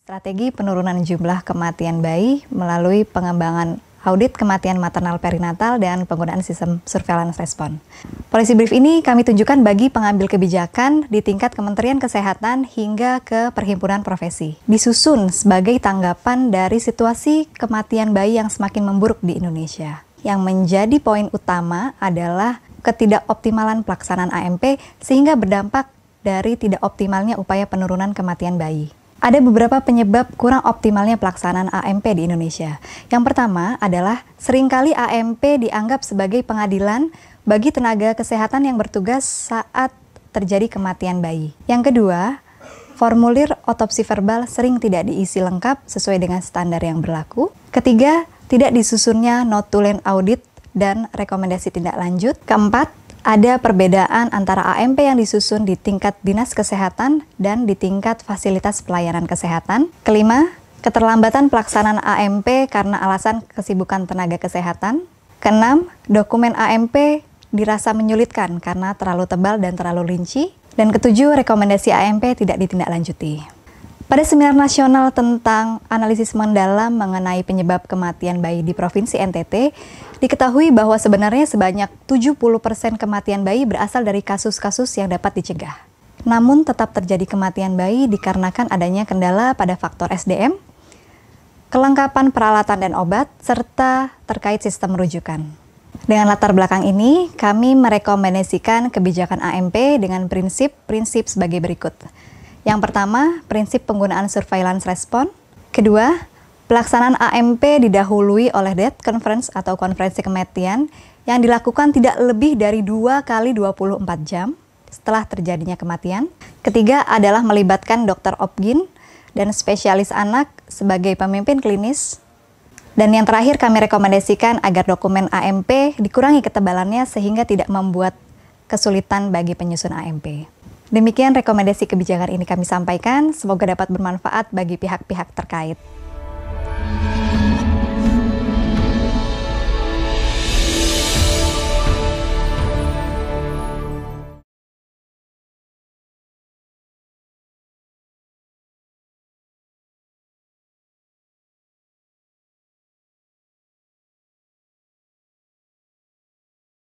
Strategi penurunan jumlah kematian bayi melalui pengembangan audit kematian maternal perinatal dan penggunaan sistem surveillance respon. Policy brief ini kami tunjukkan bagi pengambil kebijakan di tingkat Kementerian Kesehatan hingga ke perhimpunan profesi. Disusun sebagai tanggapan dari situasi kematian bayi yang semakin memburuk di Indonesia. Yang menjadi poin utama adalah ketidakoptimalan pelaksanaan AMP sehingga berdampak dari tidak optimalnya upaya penurunan kematian bayi. Ada beberapa penyebab kurang optimalnya pelaksanaan AMP di Indonesia. Yang pertama adalah seringkali AMP dianggap sebagai pengadilan bagi tenaga kesehatan yang bertugas saat terjadi kematian bayi. Yang kedua, formulir otopsi verbal sering tidak diisi lengkap sesuai dengan standar yang berlaku. Ketiga, tidak disusunnya note to land audit dan rekomendasi tindak lanjut. Keempat, ada perbedaan antara AMP yang disusun di tingkat dinas kesehatan dan di tingkat fasilitas pelayanan kesehatan. Kelima, keterlambatan pelaksanaan AMP karena alasan kesibukan tenaga kesehatan. Keenam, dokumen AMP dirasa menyulitkan karena terlalu tebal dan terlalu rinci. Dan ketujuh, rekomendasi AMP tidak ditindaklanjuti. Pada seminar nasional tentang analisis mendalam mengenai penyebab kematian bayi di Provinsi NTT, diketahui bahwa sebenarnya sebanyak 70% kematian bayi berasal dari kasus-kasus yang dapat dicegah. Namun tetap terjadi kematian bayi dikarenakan adanya kendala pada faktor SDM, kelengkapan peralatan dan obat, serta terkait sistem rujukan. Dengan latar belakang ini, kami merekomendasikan kebijakan AMP dengan prinsip-prinsip sebagai berikut. Yang pertama, prinsip penggunaan surveillance respon. Kedua, pelaksanaan AMP didahului oleh death conference atau konferensi kematian yang dilakukan tidak lebih dari 2 kali 24 jam setelah terjadinya kematian. Ketiga adalah melibatkan dokter obgyn dan spesialis anak sebagai pemimpin klinis. Dan yang terakhir kami rekomendasikan agar dokumen AMP dikurangi ketebalannya sehingga tidak membuat kesulitan bagi penyusun AMP. Demikian rekomendasi kebijakan ini kami sampaikan, semoga dapat bermanfaat bagi pihak-pihak terkait.